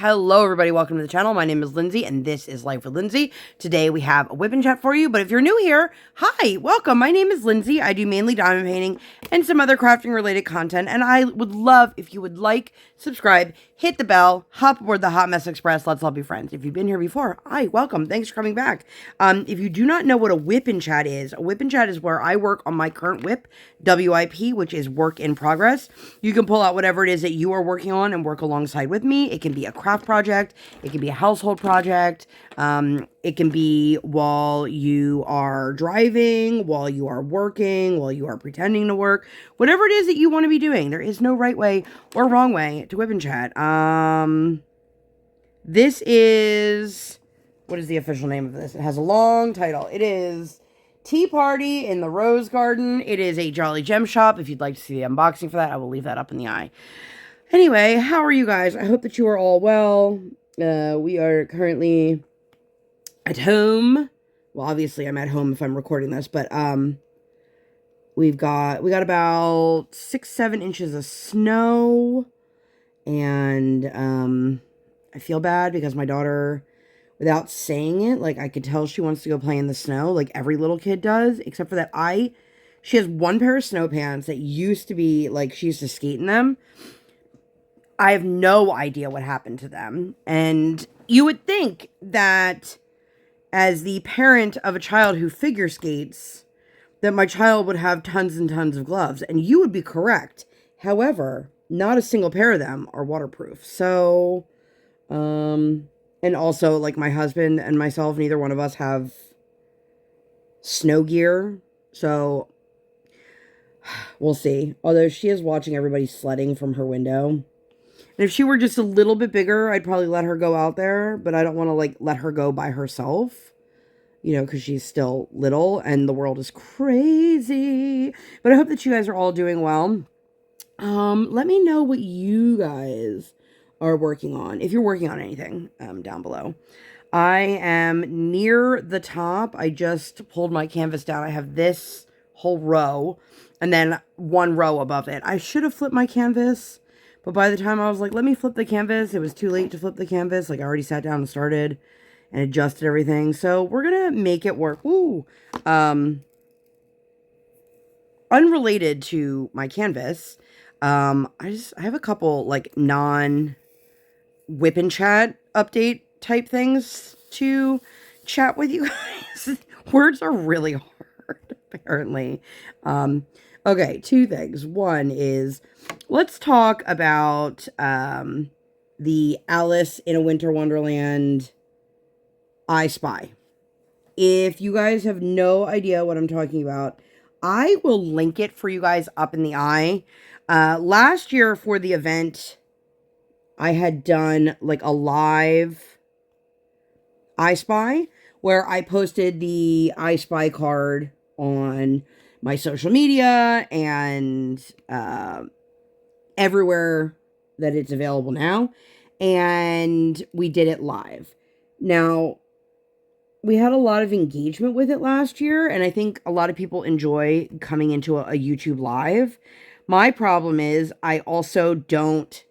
Hello everybody, welcome to the channel. My name is Lindsay and this is Life.W.Lindsay. Today we have a WIP Chat for you, but if you're new here, hi, welcome. My name is Lindsay. I do mainly diamond painting and some other crafting related content, and I would love if you would like, subscribe, hit the bell, hop aboard the Hot Mess Express. Let's all be friends. If you've been here before, hi, welcome. Thanks for coming back. If you do not know what a WIP Chat is, a WIP Chat is where I work on my current WIP, WIP, which is work in progress. You can pull out whatever it is that you are working on and work alongside with me. It can be a craft project. It can be a household project. It can be while you are driving, while you are working, while you are pretending to work. Whatever it is that you want to be doing. There is no right way or wrong way to WIP and Chat. This is... What is the official name of this? It has a long title. It is Tea Party in the Rose Garden. It is a Jolly Gem shop. If you'd like to see the unboxing for that, I will leave that up in the eye. Anyway, how are you guys? I hope that you are all well. We are currently at home. Well, obviously I'm at home if I'm recording this, but we got about 6-7 inches of snow, and I feel bad because my daughter, without saying it, like, I could tell she wants to go play in the snow, like every little kid does, except for that she has one pair of snow pants that used to be, like, she used to skate in them. I have no idea what happened to them. And you would think that as the parent of a child who figure skates, that my child would have tons and tons of gloves. And you would be correct. However, not a single pair of them are waterproof. So, and also, like, my husband and myself, neither one of us have snow gear. So, we'll see. Although she is watching everybody sledding from her window. And if she were just a little bit bigger, I'd probably let her go out there. But I don't want to, like, let her go by herself. You know, because she's still little and the world is crazy. But I hope that you guys are all doing well. Let me know what you guys are working on. If you're working on anything, down below. I am near the top. I just pulled my canvas down. I have this whole row and then one row above it. I should have flipped my canvas. But by the time I was like, let me flip the canvas, it was too late to flip the canvas. Like, I already sat down and started and adjusted everything. So we're going to make it work. Ooh. Unrelated to my canvas, I have a couple, like, non-WIP and Chat update type things to chat with you guys. Words are really hard, apparently. Okay, two things. One is, let's talk about the Alice in a Winter Wonderland I Spy. If you guys have no idea what I'm talking about, I will link it for you guys up in the eye. Last year for the event, I had done, like, a live I Spy where I posted the I Spy card on my social media and everywhere that it's available now. And we did it live. Now, we had a lot of engagement with it last year, and I think a lot of people enjoy coming into a YouTube live. My problem is I also don't...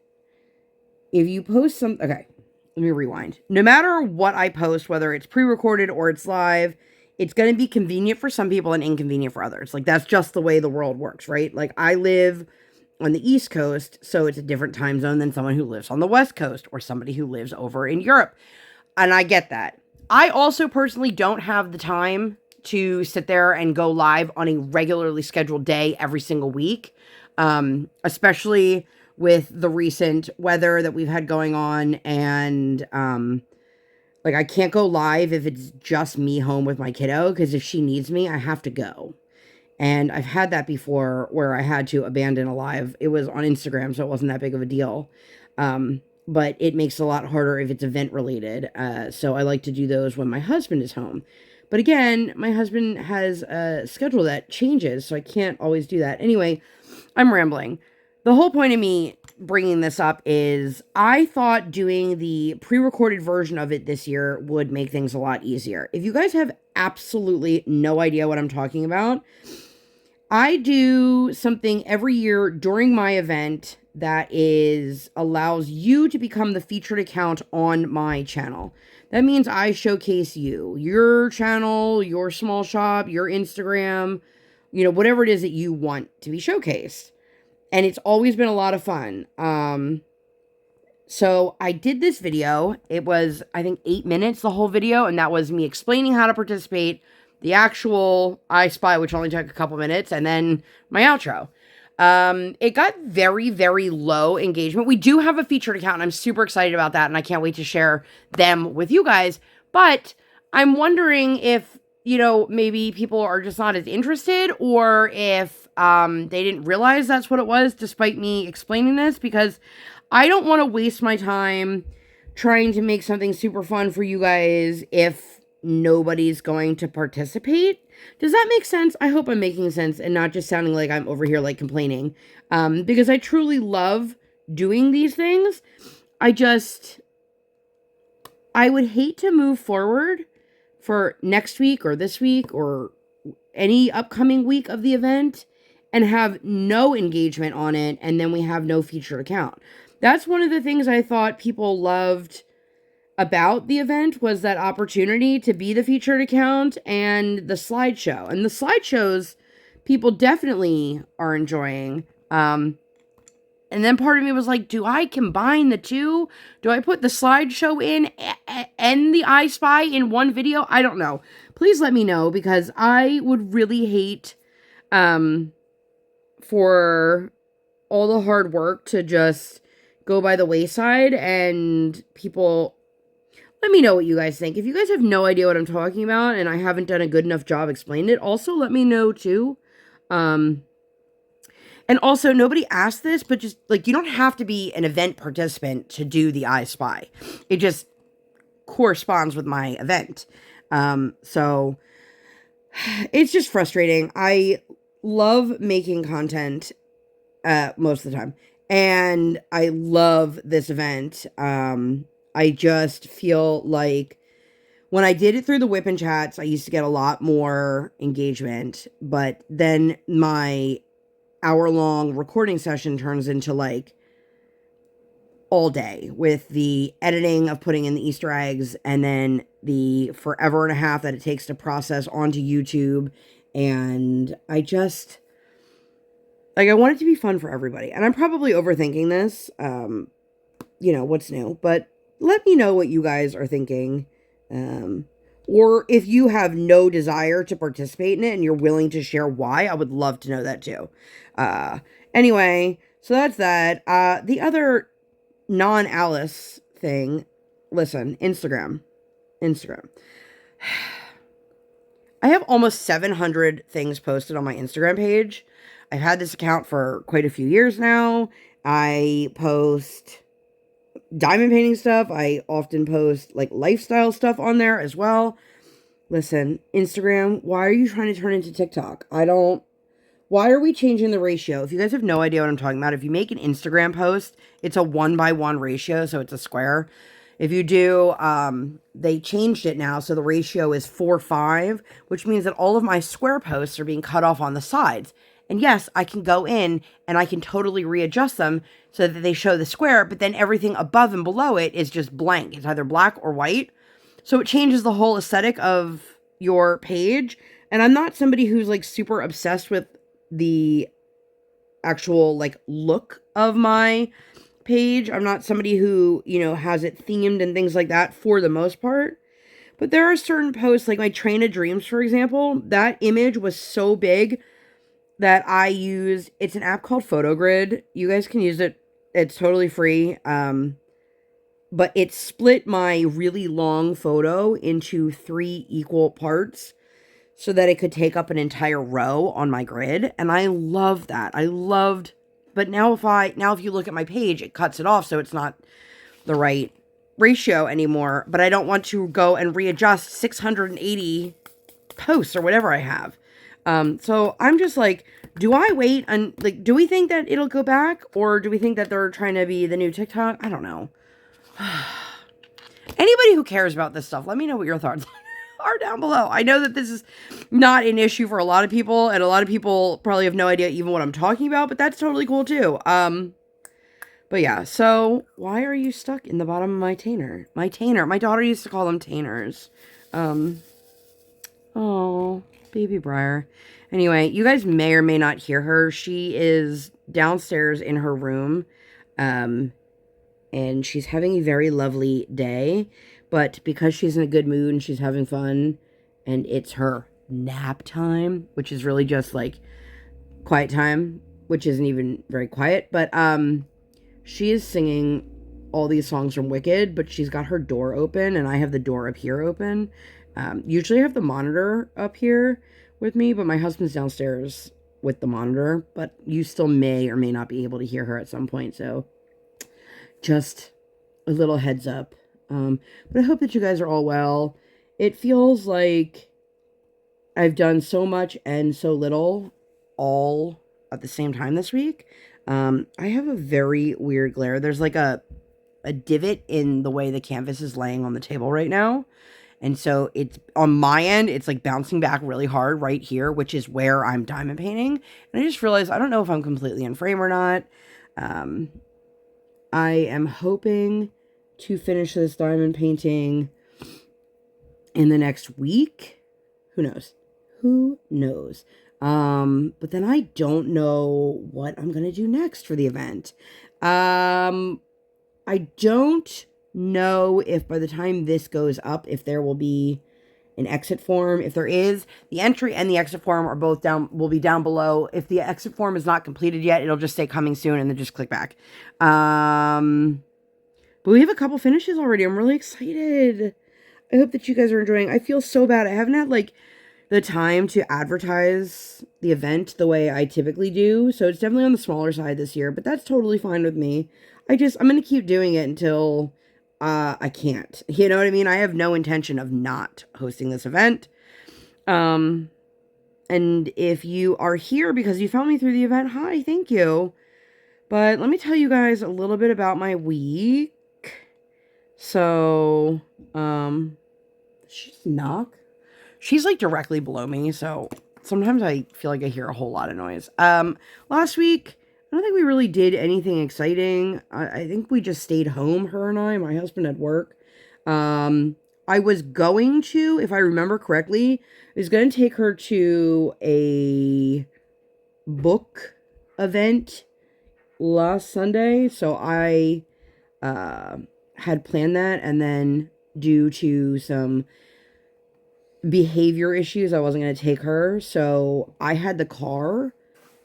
If you post some... Okay, let me rewind. No matter what I post, whether it's pre-recorded or it's live, it's going to be convenient for some people and inconvenient for others. Like, that's just the way the world works, right? Like, I live on the East Coast, so it's a different time zone than someone who lives on the West Coast or somebody who lives over in Europe. And I get that. I also personally don't have the time to sit there and go live on a regularly scheduled day every single week, especially with the recent weather that we've had going on. And like, I can't go live if it's just me home with my kiddo, because if she needs me, I have to go. And I've had that before where I had to abandon a live. It was on Instagram, so it wasn't that big of a deal. But it makes it a lot harder if it's event related. So I like to do those when my husband is home. But again, my husband has a schedule that changes, so I can't always do that. Anyway, I'm rambling. The whole point of me bringing this up is I thought doing the pre-recorded version of it this year would make things a lot easier. If you guys have absolutely no idea what I'm talking about, I do something every year during my event that allows you to become the featured account on my channel. That means I showcase you, your channel, your small shop, your Instagram, whatever it is that you want to be showcased. And it's always been a lot of fun. So I did this video. It was, I think, 8 minutes, the whole video. And that was me explaining how to participate, the actual I Spy, which only took a couple minutes, and then my outro. It got very, very low engagement. We do have a featured account, and I'm super excited about that, and I can't wait to share them with you guys. But I'm wondering if, maybe people are just not as interested, or if they didn't realize that's what it was, despite me explaining this, because I don't want to waste my time trying to make something super fun for you guys if nobody's going to participate. Does that make sense? I hope I'm making sense and not just sounding like I'm over here like complaining. Because I truly love doing these things. I would hate to move forward for next week or this week or any upcoming week of the event and have no engagement on it, and then we have no featured account. That's one of the things I thought people loved about the event, was that opportunity to be the featured account and the slideshow. And the slideshows people definitely are enjoying. And then part of me was like, do I combine the two? Do I put the slideshow in and the I Spy in one video? I don't know. Please let me know, because I would really hate for all the hard work to just go by the wayside, and people... Let me know what you guys think. If you guys have no idea what I'm talking about and I haven't done a good enough job explaining it, also let me know too. And also, nobody asked this, but just, like, you don't have to be an event participant to do the I Spy. It just corresponds with my event. So, it's just frustrating. I love making content most of the time. And I love this event. I just feel like when I did it through the WIP Chats, I used to get a lot more engagement, but then my hour-long recording session turns into like all day with the editing of putting in the Easter eggs, and then the forever and a half that it takes to process onto YouTube. And I just, like, I want it to be fun for everybody. And I'm probably overthinking this, what's new, but let me know what you guys are thinking. Or if you have no desire to participate in it and you're willing to share why, I would love to know that too. Anyway, so that's that. The other non-Alice thing, listen, Instagram. I have almost 700 things posted on my Instagram page. I've had this account for quite a few years now. I post diamond painting stuff. I often post like lifestyle stuff on there as well. Listen, Instagram, why are you trying to turn into TikTok? Why are we changing the ratio? If you guys have no idea what I'm talking about, if you make an Instagram post, it's a 1:1 ratio, so it's a square. If you do, they changed it now, so the ratio is 4:5, which means that all of my square posts are being cut off on the sides. And yes, I can go in and I can totally readjust them so that they show the square, but then everything above and below it is just blank. It's either black or white. So it changes the whole aesthetic of your page. And I'm not somebody who's like super obsessed with the actual like look of my page. I'm not somebody who, has it themed and things like that for the most part. But there are certain posts, like my Train of Dreams, for example, that image was so big that I used, it's an app called PhotoGrid. You guys can use it. It's totally free. But it split my really long photo into 3 equal parts so that it could take up an entire row on my grid. And I love that. But now if you look at my page, it cuts it off. So it's not the right ratio anymore. But I don't want to go and readjust 680 posts or whatever I have. So I'm just like, do I wait and like, do we think that it'll go back, or do we think that they're trying to be the new TikTok? I don't know. Anybody who cares about this stuff, let me know what your thoughts are down below. I know that this is not an issue for a lot of people, and a lot of people probably have no idea even what I'm talking about, but that's totally cool too. But yeah, so why are you stuck in the bottom of my tainer? My tainer. My daughter used to call them tainers. Oh, baby Briar. Anyway, you guys may or may not hear her. She is downstairs in her room. And she's having a very lovely day. But because she's in a good mood and she's having fun, and it's her nap time, which is really just like quiet time, which isn't even very quiet. But she is singing all these songs from Wicked, but she's got her door open, and I have the door up here open. Usually I have the monitor up here with me, but my husband's downstairs with the monitor. But you still may or may not be able to hear her at some point, so just a little heads up. But I hope that you guys are all well. It feels like I've done so much and so little all at the same time this week. I have a very weird glare. There's like a divot in the way the canvas is laying on the table right now. And so it's on my end, it's like bouncing back really hard right here, which is where I'm diamond painting. And I just realized I don't know if I'm completely in frame or not. I am hoping to finish this diamond painting in the next week. Who knows? Who knows? But then I don't know what I'm going to do next for the event. I don't know if by the time this goes up, if there will be an exit form. If there is, the entry and the exit form are both will be down below. If the exit form is not completed yet, it'll just say coming soon and then just click back. But we have a couple finishes already. I'm really excited. I hope that you guys are enjoying. I feel so bad. I haven't had like the time to advertise the event the way I typically do. So it's definitely on the smaller side this year, but that's totally fine with me. I'm going to keep doing it until I can't. You know what I mean? I have no intention of not hosting this event. And if you are here because you found me through the event, hi, thank you. But let me tell you guys a little bit about my week. So, she's knock. She's like directly below me, so sometimes I feel like I hear a whole lot of noise. Last week, I don't think we really did anything exciting. I think we just stayed home, her and I. My husband had work. I was going to, if I remember correctly, I was going to take her to a book event last Sunday. So I had planned that, and then due to some behavior issues, I wasn't going to take her. So I had the car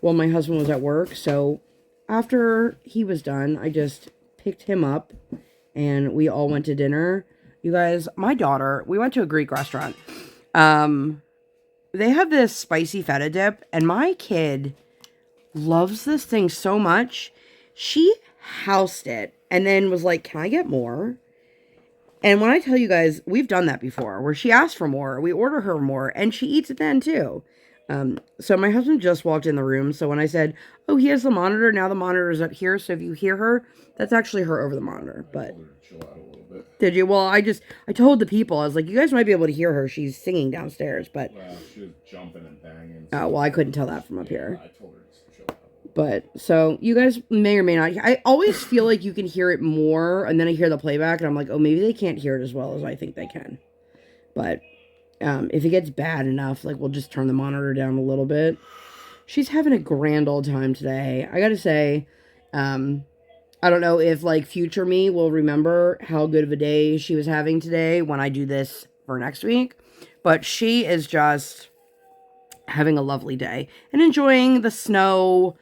while my husband was at work. So after he was done, I just picked him up and we all went to dinner. You guys, my daughter, we went to a Greek restaurant. They have this spicy feta dip, and my kid loves this thing so much. She housed it and then was like, can I get more? And when I tell you guys, we've done that before, where she asks for more, we order her more, and she eats it then too. So my husband just walked in the room, so when I said, oh, he has the monitor, now the monitor is up here, so if you hear her, that's actually her over the monitor, but... chill out a little bit. Did you? Well, I told the people, I was like, you guys might be able to hear her, she's singing downstairs, but... Well, she was jumping and banging. So oh, well, I couldn't tell that from up here. I told her to chill out. But, so, you guys may or may not... I always feel like you can hear it more, and then I hear the playback, and I'm like, oh, maybe they can't hear it as well as I think they can. But, if it gets bad enough, like, we'll just turn the monitor down a little bit. She's having a grand old time today. I gotta say, I don't know if, like, future me will remember how good of a day she was having today when I do this for next week. But she is just having a lovely day and enjoying the snow.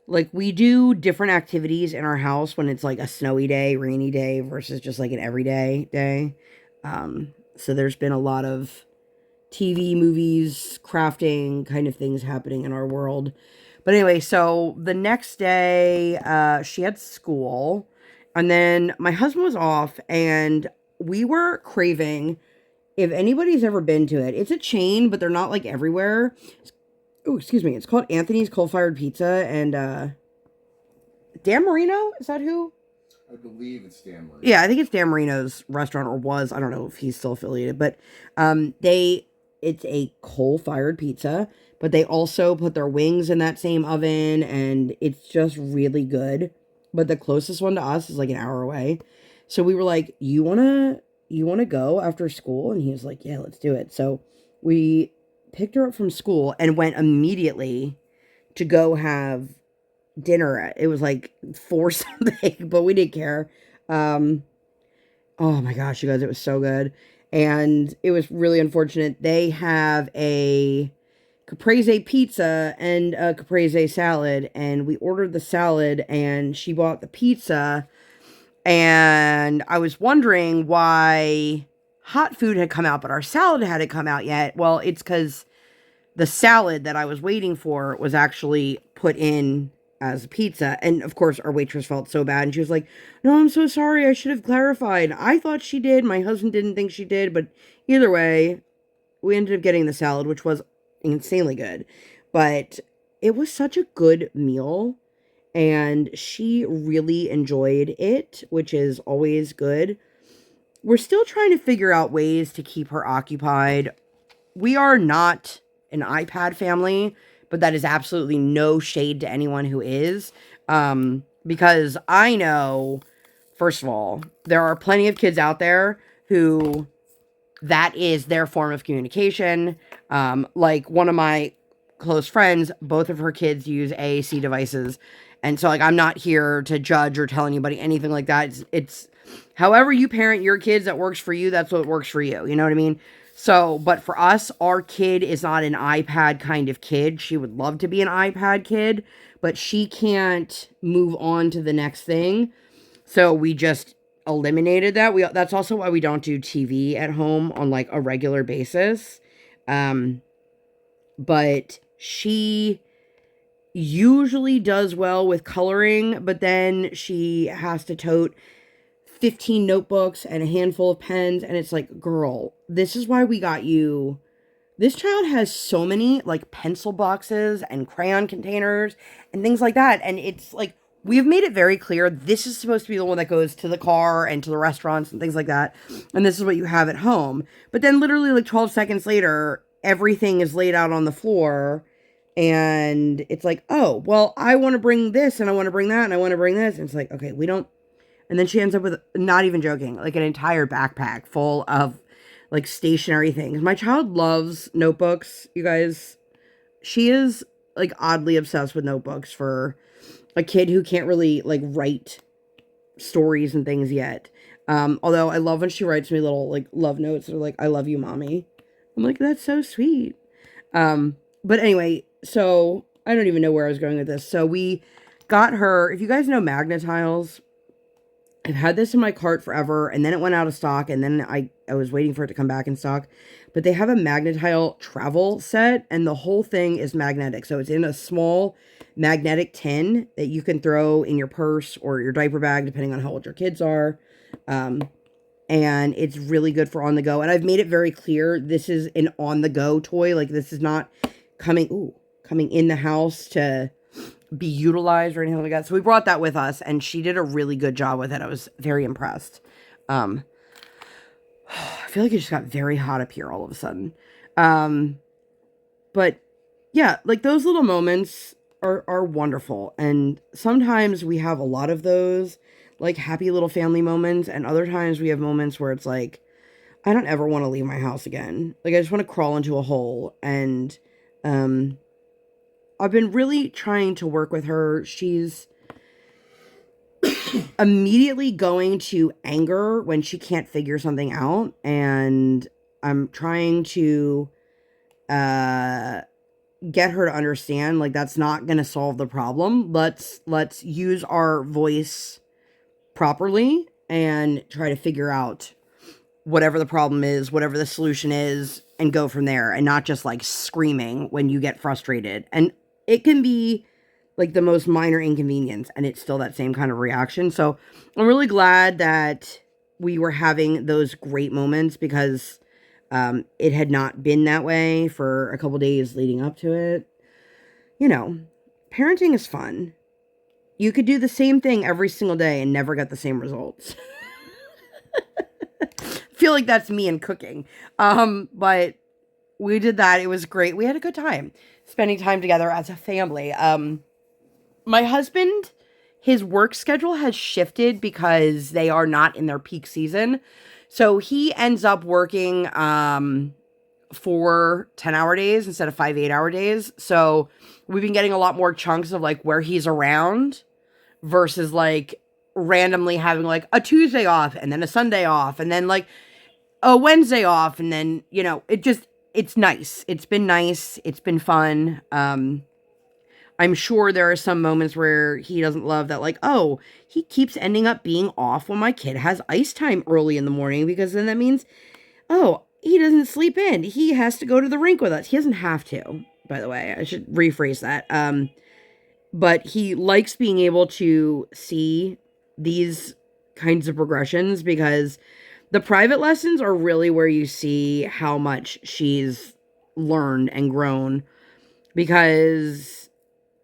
Like, we do different activities in our house when it's like a snowy day, rainy day versus just like an everyday day. So there's been a lot of TV, movies, crafting kind of things happening in our world. But anyway, so the next day, she had school, and then my husband was off, and we were craving, if anybody's ever been to it, it's a chain, but they're not like everywhere. Oh, excuse me. It's called Anthony's Coal Fired Pizza, and Dan Marino, is that who? I believe it's Dan Marino. Yeah, I think it's Dan Marino's restaurant, or was. I don't know if he's still affiliated, but it's a coal-fired pizza, but they also put their wings in that same oven, and it's just really good. But the closest one to us is like an hour away. So we were like, you wanna go after school? And he was like, yeah, let's do it. So we picked her up from school and went immediately to go have dinner. It was like 4 something, but we didn't care. Um, oh my gosh, you guys, it was so good. And it was really unfortunate. They have a caprese pizza and a caprese salad, and we ordered the salad and she bought the pizza. And I was wondering why hot food had come out, but our salad hadn't come out yet. Well, it's because the salad that I was waiting for was actually put in as a pizza. And of course, our waitress felt so bad. And she was like, no, I'm so sorry. I should have clarified. I thought she did. My husband didn't think she did. But either way, we ended up getting the salad, which was insanely good. But it was such a good meal. And she really enjoyed it, which is always good. We're still trying to figure out ways to keep her occupied. We are not an iPad family, but that is absolutely no shade to anyone who is. Because I know, first of all, there are plenty of kids out there who that is their form of communication. Like one of my close friends, both of her kids use AAC devices. And so, like, I'm not here to judge or tell anybody anything like that. It's however you parent your kids that works for you, that's what works for you. You know what I mean? So, but for us, our kid is not an iPad kind of kid. She would love to be an iPad kid, but she can't move on to the next thing. So we just eliminated that. That's also why we don't do TV at home on like a regular basis. But she usually does well with coloring, but then she has to tote 15 notebooks and a handful of pens, and it's like, girl, this is why we got you. This child has so many like pencil boxes and crayon containers and things like that, and it's like we've made it very clear this is supposed to be the one that goes to the car and to the restaurants and things like that, and this is what you have at home. But then literally like 12 seconds later, everything is laid out on the floor, and it's like, oh, well, I want to bring this and I want to bring that and I want to bring this, and it's like, okay, we don't. And then she ends up with, not even joking, like an entire backpack full of like stationary things. My child loves notebooks, you guys. She is like oddly obsessed with notebooks for a kid who can't really like write stories and things yet. Although I love when she writes me little like love notes that are like, I love you, mommy. I'm like, that's so sweet. But anyway, so I don't even know where I was going with this. So we got her, if you guys know Magnetiles, I've had this in my cart forever, and then it went out of stock, and then I was waiting for it to come back in stock. But they have a Magnetile travel set, and the whole thing is magnetic. So it's in a small magnetic tin that you can throw in your purse or your diaper bag, depending on how old your kids are. And it's really good for on the go. And I've made it very clear, this is an on the go toy. Like, this is not coming in the house to be utilized or anything like that. So we brought that with us, and she did a really good job with it. I was very impressed. I feel like it just got very hot up here all of a sudden. But yeah, like those little moments are wonderful. And sometimes we have a lot of those like happy little family moments, and other times we have moments where it's like, I don't ever want to leave my house again. Like I just want to crawl into a hole. And I've been really trying to work with her. She's immediately going to anger when she can't figure something out, and I'm trying to get her to understand like that's not going to solve the problem. Let's use our voice properly and try to figure out whatever the problem is, whatever the solution is, and go from there, and not just like screaming when you get frustrated. And it can be like the most minor inconvenience, and it's still that same kind of reaction. So I'm really glad that we were having those great moments, because it had not been that way for a couple days leading up to it. You know, parenting is fun. You could do the same thing every single day and never get the same results. Feel like that's me in cooking. But we did that. It was great. We had a good time spending time together as a family. My husband, his work schedule has shifted because they are not in their peak season. So he ends up working 4 10-hour days instead of 5 8-hour days. So we've been getting a lot more chunks of like where he's around versus like randomly having like a Tuesday off and then a Sunday off and then like a Wednesday off. And then, it's nice. It's been nice. It's been fun. I'm sure there are some moments where he doesn't love that, like, oh, he keeps ending up being off when my kid has ice time early in the morning, because then that means, oh, he doesn't sleep in. He has to go to the rink with us. He doesn't have to, by the way. I should rephrase that. But he likes being able to see these kinds of progressions, because the private lessons are really where you see how much she's learned and grown,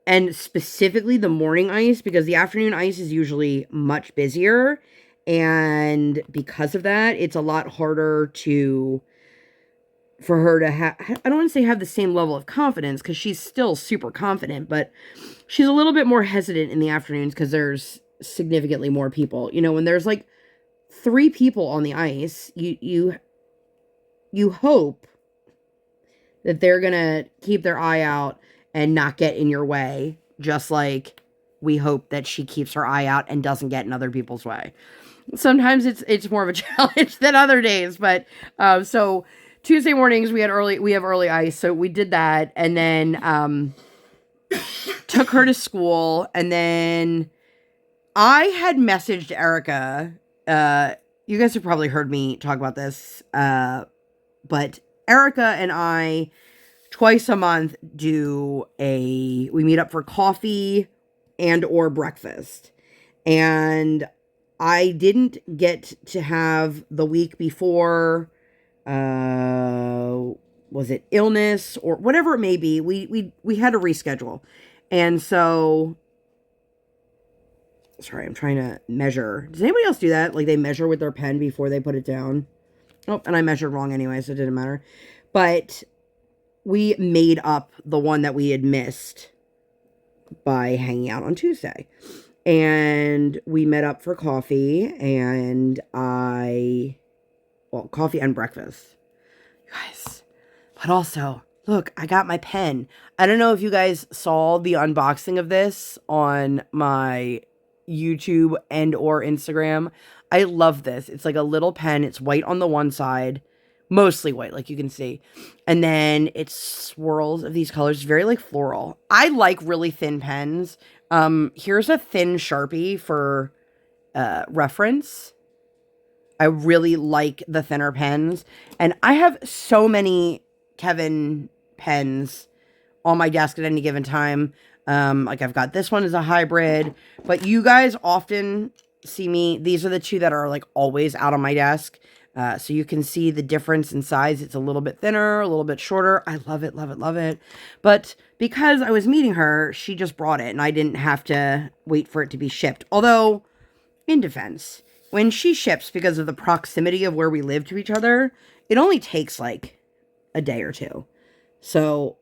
and specifically the morning ice, because the afternoon ice is usually much busier. And because of that, it's a lot harder for her to have, I don't want to say have the same level of confidence, because she's still super confident, but she's a little bit more hesitant in the afternoons because there's significantly more people. When there's like 3 people on the ice, you hope that they're gonna keep their eye out and not get in your way, just like we hope that she keeps her eye out and doesn't get in other people's way. Sometimes it's more of a challenge than other days, but so Tuesday mornings we have early ice, so we did that, and then took her to school, and then I had messaged Erica. You guys have probably heard me talk about this, but Erica and I twice a month we meet up for coffee and or breakfast. And I didn't get to have the week before, was it illness or whatever it may be. We had to reschedule. And so, sorry, I'm trying to measure. Does anybody else do that? Like they measure with their pen before they put it down? Oh, and I measured wrong anyway, so it didn't matter. But we made up the one that we had missed by hanging out on Tuesday. And we met up for coffee, and coffee and breakfast. You guys, but also, look, I got my pen. I don't know if you guys saw the unboxing of this on my YouTube and or Instagram. I love this. It's like a little pen. It's white on the one side, mostly white, like you can see. And then it's swirls of these colors, very like floral. I like really thin pens. Here's a thin Sharpie for reference. I really like the thinner pens. And I have so many Kevin pens on my desk at any given time. Like I've got this one as a hybrid, but you guys often see me. These are the 2 that are like always out on my desk. So you can see the difference in size. It's a little bit thinner, a little bit shorter. I love it, love it, love it. But because I was meeting her, she just brought it and I didn't have to wait for it to be shipped. Although, in defense, when she ships, because of the proximity of where we live to each other, it only takes like a day or 2. So,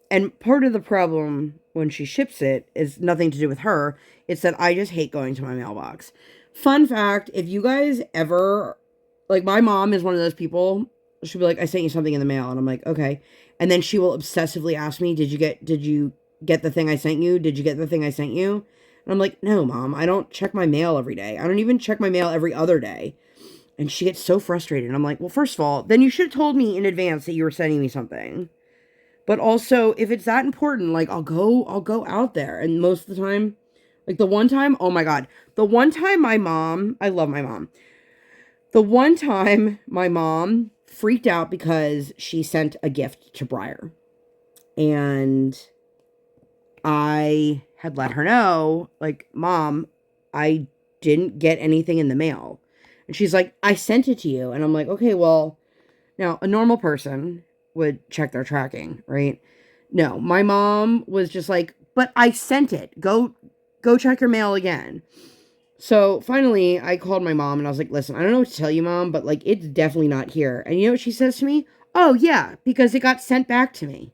and part of the problem when she ships it is nothing to do with her. It's that I just hate going to my mailbox. Fun fact, if you guys ever, like my mom is one of those people, she'll be like, I sent you something in the mail. And I'm like, okay. And then she will obsessively ask me, did you get the thing I sent you? Did you get the thing I sent you? And I'm like, no, Mom, I don't check my mail every day. I don't even check my mail every other day. And she gets so frustrated. And I'm like, well, first of all, then you should have told me in advance that you were sending me something. But also, if it's that important, like I'll go out there. And most of the time, like the one time, oh my God, the one time I love my mom. The one time my mom freaked out because she sent a gift to Briar. And I had let her know, like, Mom, I didn't get anything in the mail. And she's like, I sent it to you. And I'm like, okay, well, now a normal person would check their tracking, right? No, my mom was just like, but I sent it. Go go check your mail again. So finally, I called my mom and I was like, listen, I don't know what to tell you, Mom, but like, it's definitely not here. And you know what she says to me? Oh, yeah, because it got sent back to me.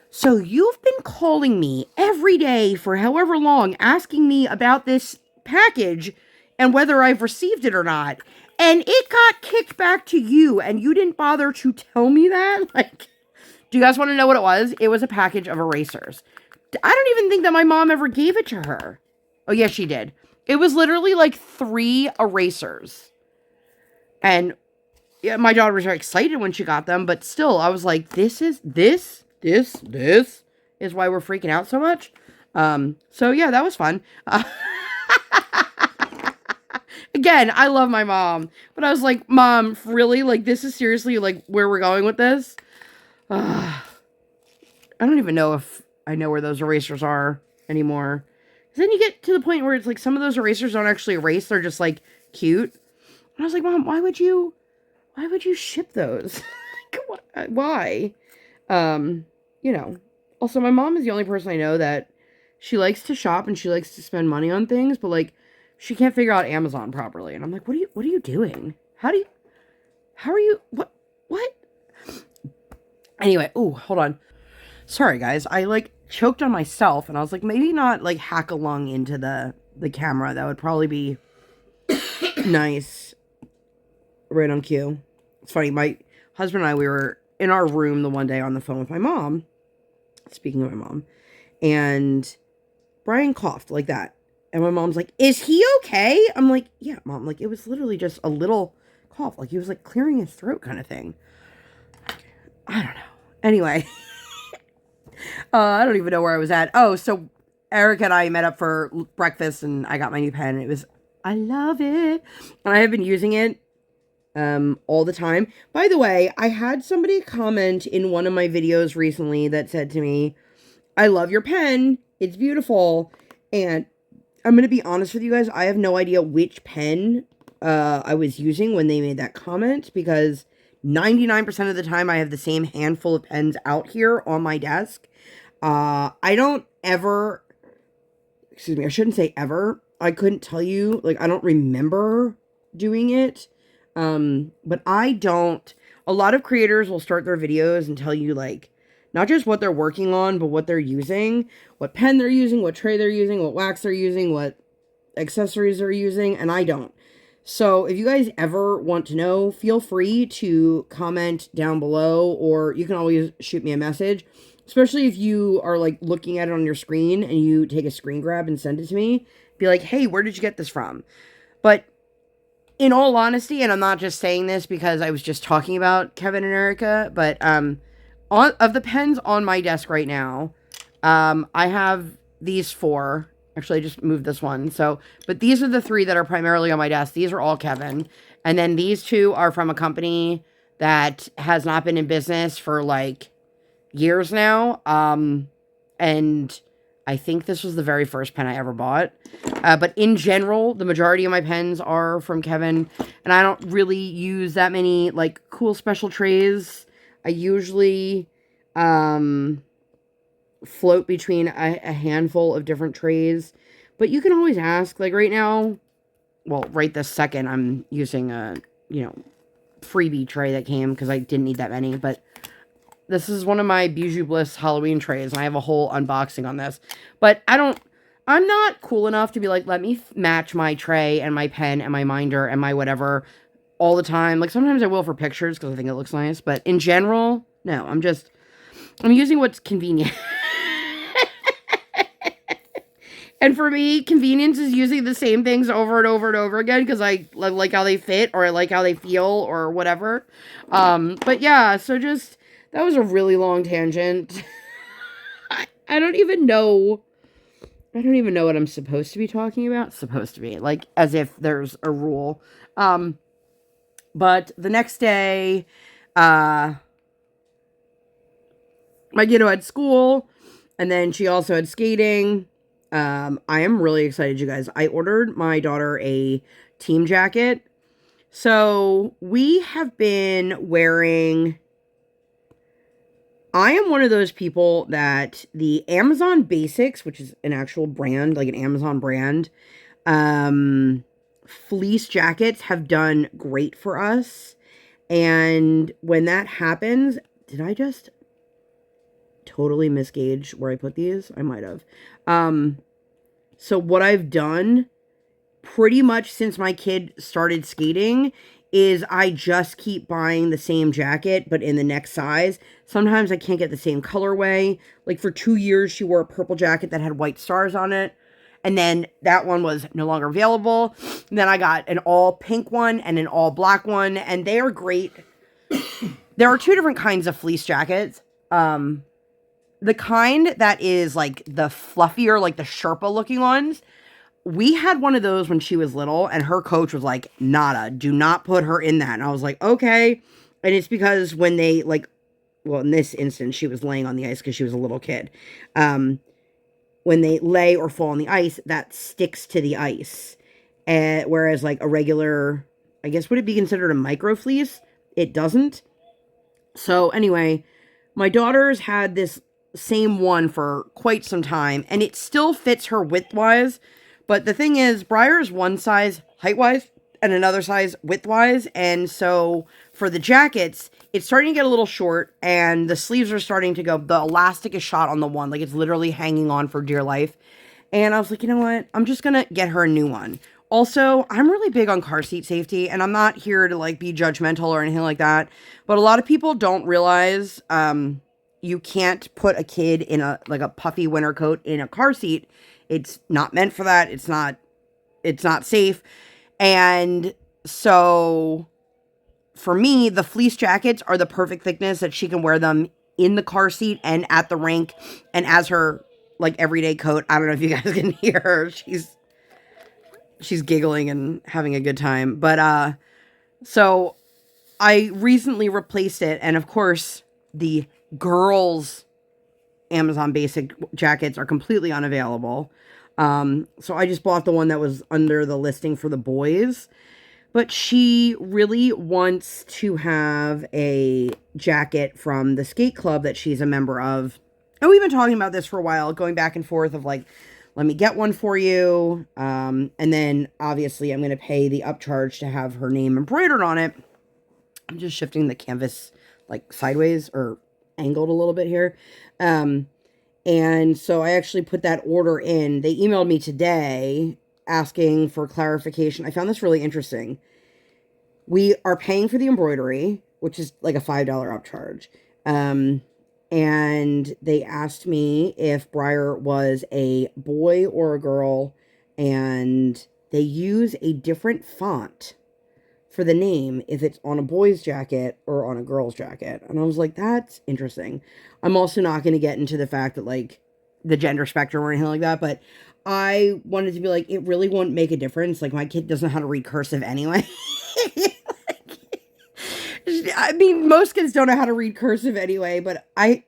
So you've been calling me every day for however long, asking me about this package and whether I've received it or not. And it got kicked back to you, and you didn't bother to tell me that? Like, do you guys want to know what it was? It was a package of erasers. I don't even think that my mom ever gave it to her. Oh, yes, she did. It was literally like 3 erasers. And yeah, my daughter was very excited when she got them, but still, I was like, this is why we're freaking out so much. So yeah, that was fun. Again, I love my mom, but I was like, Mom, really? Like, this is seriously like where we're going with this? I don't even know if I know where those erasers are anymore. Then you get to the point where it's like some of those erasers don't actually erase, they're just like cute. And I was like, Mom, why would you ship those? Why? You know. Also, my mom is the only person I know that she likes to shop and she likes to spend money on things, but like she can't figure out Amazon properly. And I'm like, what are you doing? How are you what? Anyway, ooh, hold on. Sorry guys, I like choked on myself and I was like, maybe not like hack a lung into the camera. That would probably be nice. Right on cue. It's funny, my husband and I, we were in our room the one day on the phone with my mom. Speaking of my mom. And Brian coughed like that. And my mom's like, is he okay? I'm like, yeah, Mom. Like, it was literally just a little cough. Like, he was like clearing his throat kind of thing. I don't know. Anyway. I don't even know where I was at. Oh, so Eric and I met up for breakfast and I got my new pen. I love it. And I have been using it all the time. By the way, I had somebody comment in one of my videos recently that said to me, I love your pen. It's beautiful. And I'm going to be honest with you guys. I have no idea which pen I was using when they made that comment because 99% of the time I have the same handful of pens out here on my desk. I don't ever, excuse me, I shouldn't say ever. I couldn't tell you, like, I don't remember doing it. But I don't, a lot of creators will start their videos and tell you like, not just what they're working on, but what they're using, what pen they're using, what tray they're using, what wax they're using, what accessories they're using, and I don't. So if you guys ever want to know, feel free to comment down below, or you can always shoot me a message, especially if you are like looking at it on your screen and you take a screen grab and send it to me. Be like, hey, where did you get this from? But in all honesty, and I'm not just saying this because I was just talking about Kevin and Erica, but of the pens on my desk right now, I have these 4. Actually, I just moved this one. So, but these are the 3 that are primarily on my desk. These are all Kevin. And then these 2 are from a company that has not been in business for like years now. And I think this was the very first pen I ever bought. But in general, the majority of my pens are from Kevin. And I don't really use that many, like, cool special trays. I usually float between a handful of different trays. But you can always ask. Like, right now, well, right this second, I'm using a, freebie tray that came because I didn't need that many. But this is one of my Bijou Bliss Halloween trays, and I have a whole unboxing on this. But I'm not cool enough to be like, let me match my tray and my pen and my minder and my whatever all the time. Like, sometimes I will for pictures because I think it looks nice. But in general, no, I'm using what's convenient. And for me, convenience is using the same things over and over and over again because I like how they fit or I like how they feel or whatever. But yeah, so just, that was a really long tangent. I don't even know what I'm supposed to be talking about. Supposed to be, like, as if there's a rule. But the next day, my kiddo had school, and then she also had skating. I am really excited, you guys. I ordered my daughter a team jacket. So we have been wearing I am one of those people that the Amazon Basics, which is an actual brand, like an Amazon brand, um, fleece jackets have done great for us. And when that happens, did I just totally misgauge where I put these? I might have. So what I've done pretty much since my kid started skating is I just keep buying the same jacket, but in the next size. Sometimes I can't get the same colorway. Like for 2 years, she wore a purple jacket that had white stars on it. And then that one was no longer available. And then I got an all pink one and an all black one, and they are great. There are two different kinds of fleece jackets. The kind that is like the fluffier, like the Sherpa looking ones, we had one of those when she was little, and her coach was like, nada, do not put her in that. And I was like, okay. And it's because when they, like, well, in this instance, she was laying on the ice because she was a little kid. When they lay or fall on the ice, that sticks to the ice. Whereas, like, a regular, I guess, would it be considered a micro fleece? It doesn't. So, anyway, my daughter's had this same one for quite some time, and it still fits her width-wise. But the thing is, Briar's one size height-wise and another size width-wise. And so for the jackets, it's starting to get a little short, and the sleeves are starting to go. The elastic is shot on the one. Like, it's literally hanging on for dear life. And I was like, you know what? I'm just going to get her a new one. Also, I'm really big on car seat safety, and I'm not here to, like, be judgmental or anything like that. But a lot of people don't realize you can't put a kid in a puffy winter coat in a car seat. It's not meant for that. It's not safe. And so for me, the fleece jackets are the perfect thickness that she can wear them in the car seat and at the rink and as her like everyday coat. I don't know if you guys can hear her. She's giggling and having a good time. But so I recently replaced it, and of course the girls' Amazon basic jackets are completely unavailable. So I just bought the one that was under the listing for the boys. But she really wants to have a jacket from the skate club that she's a member of. And we've been talking about this for a while, going back and forth of like, let me get one for you. And then obviously I'm going to pay the upcharge to have her name embroidered on it. I'm just shifting the canvas like sideways or angled a little bit here. And so I actually put that order in. They emailed me today asking for clarification. I found this really interesting. We are paying for the embroidery, which is like a $5 upcharge. And they asked me if Briar was a boy or a girl, and they use a different font for the name if it's on a boy's jacket or on a girl's jacket. And I was like, that's interesting. I'm also not going to get into the fact that like the gender spectrum or anything like that, but I wanted to be like, it really won't make a difference. Like, my kid doesn't know how to read cursive anyway. I mean, most kids don't know how to read cursive anyway, but I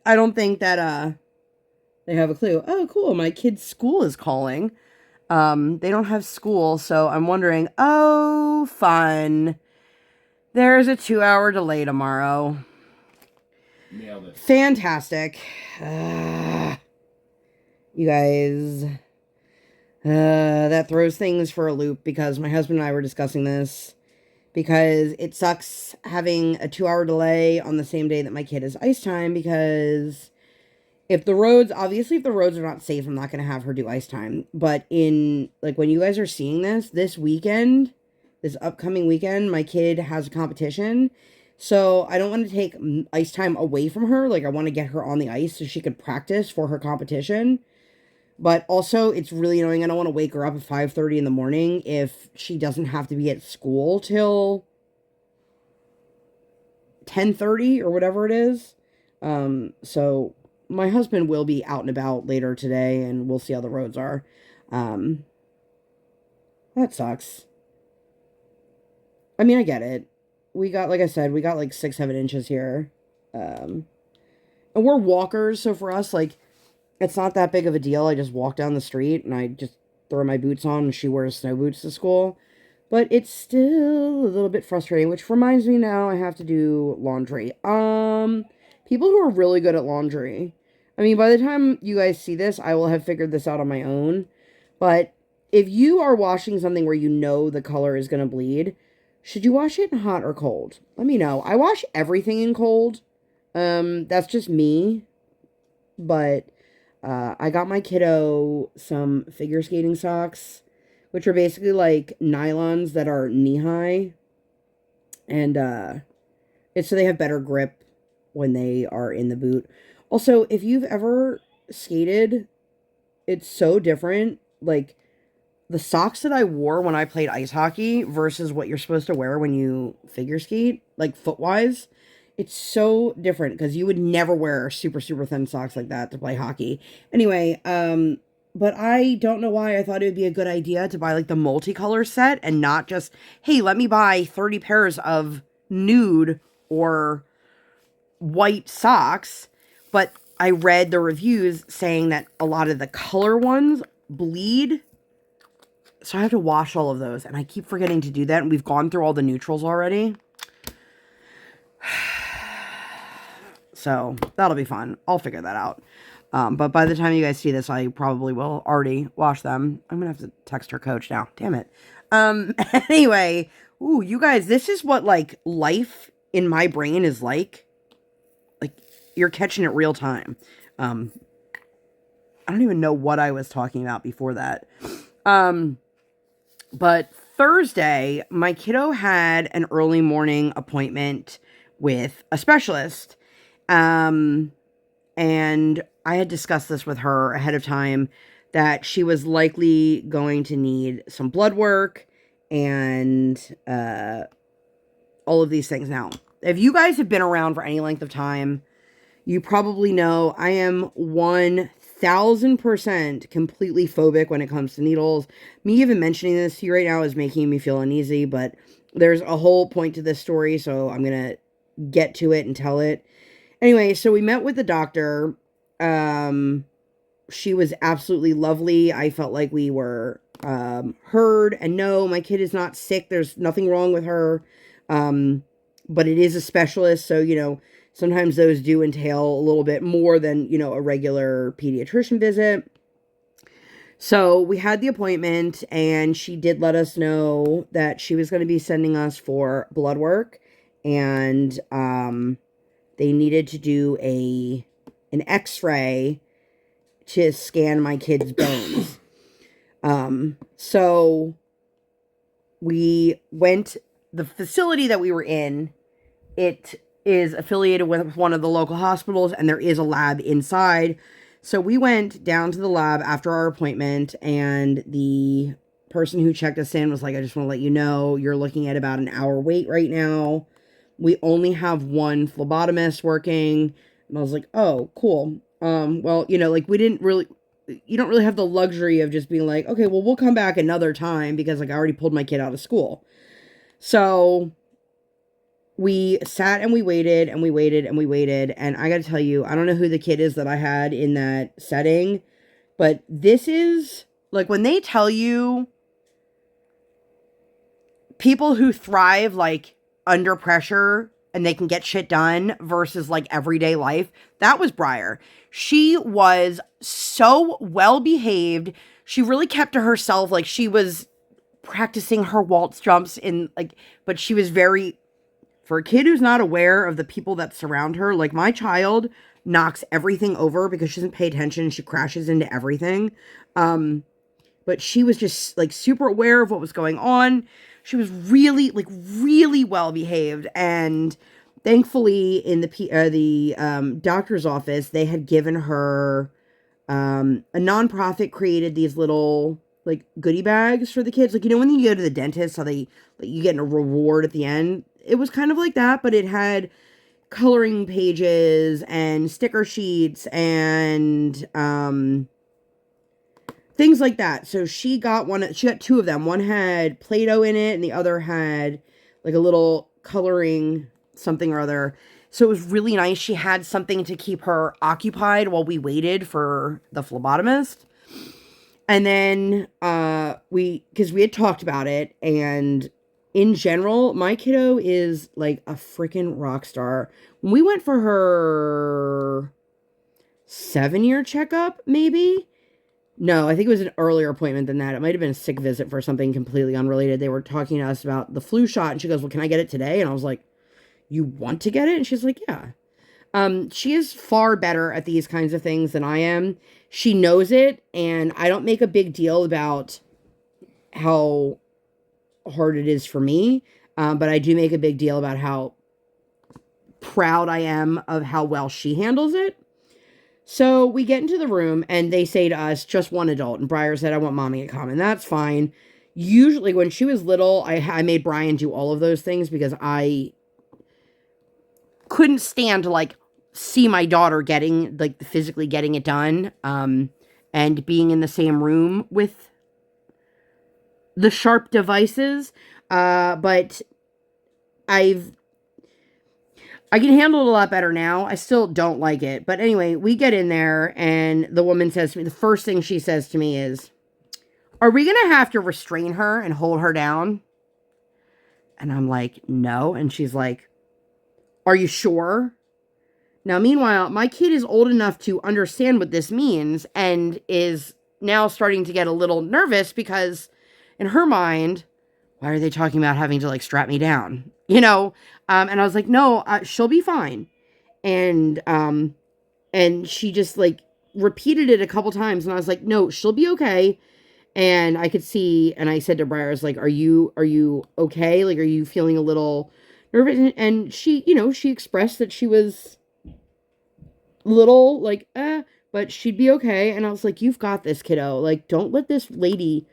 don't think that they have a clue. Oh, cool. My kid's school is calling. They don't have school, so I'm wondering, oh, fun. There's a 2-hour delay tomorrow. Nailed it. Fantastic. You guys, that throws things for a loop because my husband and I were discussing this because it sucks having a 2-hour delay on the same day that my kid has ice time because if the roads are not safe, I'm not going to have her do ice time. But in, like, when you guys are seeing this weekend, this upcoming weekend, my kid has a competition. So I don't want to take ice time away from her. Like, I want to get her on the ice so she could practice for her competition. But also, it's really annoying. I don't want to wake her up at 5:30 in the morning if she doesn't have to be at school till 10:30 or whatever it is. So my husband will be out and about later today, and we'll see how the roads are. That sucks. I mean, I get it. We got, like I said, we got like 6-7 inches here. And we're walkers, so for us, like, it's not that big of a deal. I just walk down the street and I just throw my boots on and she wears snow boots to school. But it's still a little bit frustrating, which reminds me now I have to do laundry. People who are really good at laundry. I mean, by the time you guys see this, I will have figured this out on my own. But if you are washing something where you know the color is going to bleed, should you wash it in hot or cold? Let me know. I wash everything in cold. That's just me. But I got my kiddo some figure skating socks, which are basically like nylons that are knee high. And it's so they have better grip when they are in the boot. Also, if you've ever skated, it's so different. Like, the socks that I wore when I played ice hockey versus what you're supposed to wear when you figure skate, like foot-wise, it's so different because you would never wear super, super thin socks like that to play hockey. Anyway, but I don't know why I thought it would be a good idea to buy like the multicolor set and not just, hey, let me buy 30 pairs of nude or white socks. But I read the reviews saying that a lot of the color ones bleed. So I have to wash all of those, and I keep forgetting to do that, and we've gone through all the neutrals already. So that'll be fun. I'll figure that out. But by the time you guys see this, I probably will already wash them. I'm going to have to text her coach now. Damn it. Anyway, ooh, you guys, this is what, like, life in my brain is like. Like, you're catching it real time. I don't even know what I was talking about before that. But Thursday, my kiddo had an early morning appointment with a specialist. And I had discussed this with her ahead of time that she was likely going to need some blood work and all of these things. Now, if you guys have been around for any length of time, you probably know I am 1000% completely phobic when it comes to needles. Me even mentioning this to you right now is making me feel uneasy, but there's a whole point to this story, so I'm going to get to it and tell it. Anyway, so we met with the doctor. She was absolutely lovely. I felt like we were heard, and no, my kid is not sick. There's nothing wrong with her. But it is a specialist, so, you know, sometimes those do entail a little bit more than, you know, a regular pediatrician visit. So we had the appointment, and she did let us know that she was going to be sending us for blood work, and they needed to do an x-ray to scan my kid's bones. So we went, the facility that we were in, it is affiliated with one of the local hospitals, and there is a lab inside. So we went down to the lab after our appointment, and the person who checked us in was like, I just want to let you know, you're looking at about an hour wait right now. We only have one phlebotomist working. And I was like, oh, cool. Well, you know, like, you don't really have the luxury of just being like, okay, well, we'll come back another time because, like, I already pulled my kid out of school. So we sat and we waited and we waited and we waited. And I got to tell you, I don't know who the kid is that I had in that setting, but this is, like, when they tell you people who thrive, like, under pressure and they can get shit done versus, like, everyday life, that was Briar. She was so well behaved. She really kept to herself. Like, she was practicing her waltz jumps in, like, but she was very, for a kid who's not aware of the people that surround her, like, my child knocks everything over because she doesn't pay attention. She crashes into everything. But she was just, like, super aware of what was going on. She was really, like, really well behaved. And thankfully, in the doctor's office, they had given her, a nonprofit created these little, like, goodie bags for the kids. Like, you know, when you go to the dentist, how they, like, you get a reward at the end. It was kind of like that, but it had coloring pages and sticker sheets and things like that. So she got two of them. One had Play-Doh in it, and the other had, like, a little coloring something or other. So it was really nice. She had something to keep her occupied while we waited for the phlebotomist. And then because we had talked about it, and in general, my kiddo is like a freaking rock star. When we went for her 7-year checkup, maybe. No, I think it was an earlier appointment than that. It might have been a sick visit for something completely unrelated. They were talking to us about the flu shot, and she goes, well, can I get it today? And I was like, you want to get it? And she's like, yeah. She is far better at these kinds of things than I am. She knows it, and I don't make a big deal about how hard it is for me, but I do make a big deal about how proud I am of how well she handles it. So we get into the room and they say to us, just one adult. And Briar said, I want mommy to come. And that's fine. Usually when she was little, I made Brian do all of those things because I couldn't stand to like see my daughter getting like physically getting it done. And being in the same room with the sharp devices. But I can handle it a lot better now. I still don't like it. But anyway, we get in there and the woman says to me, the first thing she says to me is, are we going to have to restrain her and hold her down? And I'm like, no. And she's like, are you sure? Now, meanwhile, my kid is old enough to understand what this means and is now starting to get a little nervous because in her mind, why are they talking about having to like strap me down? You know? And I was like, no, she'll be fine. And she just like repeated it a couple times. And I was like, no, she'll be okay. And I could see, and I said to Briar, I was like, are you okay? Like, are you feeling a little nervous? And she, you know, she expressed that she was little, like, but she'd be okay. And I was like, you've got this, kiddo. Like, don't let this lady,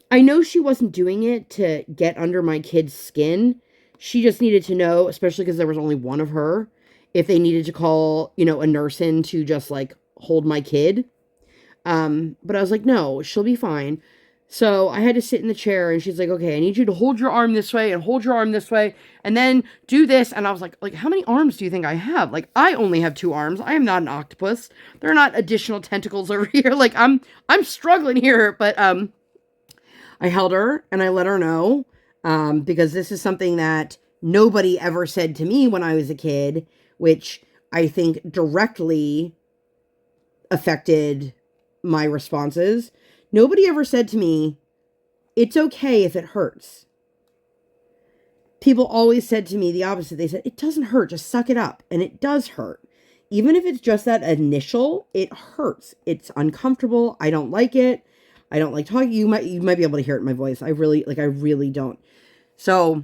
I know she wasn't doing it to get under my kid's skin. She just needed to know, especially because there was only one of her, if they needed to call, you know, a nurse in to just like hold my kid. But I was like, no, she'll be fine. So I had to sit in the chair and she's like, okay, I need you to hold your arm this way and hold your arm this way and then do this. And I was like, how many arms do you think I have? Like, I only have 2 arms. I am not an octopus. There are not additional tentacles over here. Like, I'm struggling here. But, I held her and I let her know, because this is something that nobody ever said to me when I was a kid, which I think directly affected my responses. Nobody ever said to me, it's okay if it hurts. People always said to me the opposite. They said, it doesn't hurt, just suck it up. And it does hurt. Even if it's just that initial, it hurts. It's uncomfortable. I don't like it. I don't like talking. You might be able to hear it in my voice. I really don't. So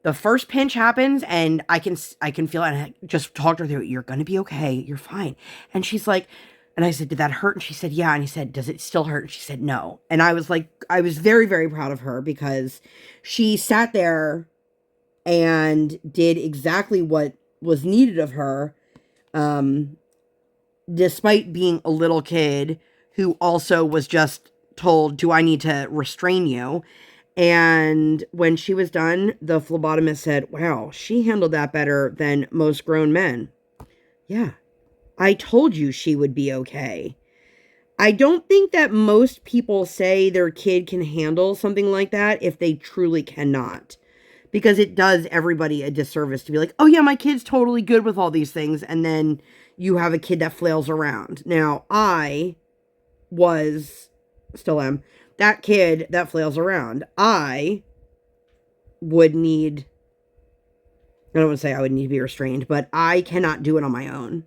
the first pinch happens and I can feel it. And I just talked her through it. You're going to be okay. You're fine. And she's like, and I said, did that hurt? And she said, yeah. And he said, does it still hurt? And she said, no. And I was like, I was very, very proud of her because she sat there and did exactly what was needed of her. Despite being a little kid who also was just told, do I need to restrain you? And when she was done, the phlebotomist said, wow, she handled that better than most grown men. Yeah, I told you she would be okay. I don't think that most people say their kid can handle something like that if they truly cannot. Because it does everybody a disservice to be like, oh yeah, my kid's totally good with all these things. And then you have a kid that flails around. Now, I still am, that kid that flails around. I don't want to say I would need to be restrained, but I cannot do it on my own.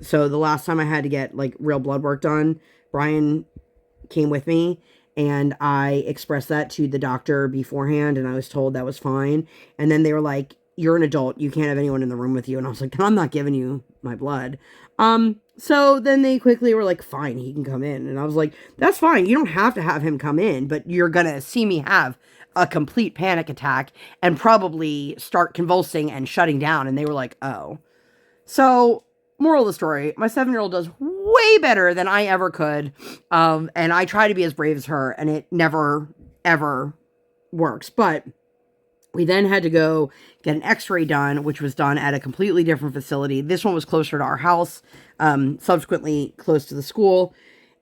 So the last time I had to get like real blood work done, Brian came with me and I expressed that to the doctor beforehand and I was told that was fine. And then they were like, you're an adult. You can't have anyone in the room with you. And I was like, I'm not giving you my blood. So then they quickly were like, fine, he can come in. And I was like, that's fine. You don't have to have him come in, but you're going to see me have a complete panic attack and probably start convulsing and shutting down. And they were like, oh. So moral of the story, my 7-year-old does way better than I ever could. And I try to be as brave as her and it never, ever works. But we then had to go get an x-ray done, which was done at a completely different facility. This one was closer to our house, subsequently close to the school.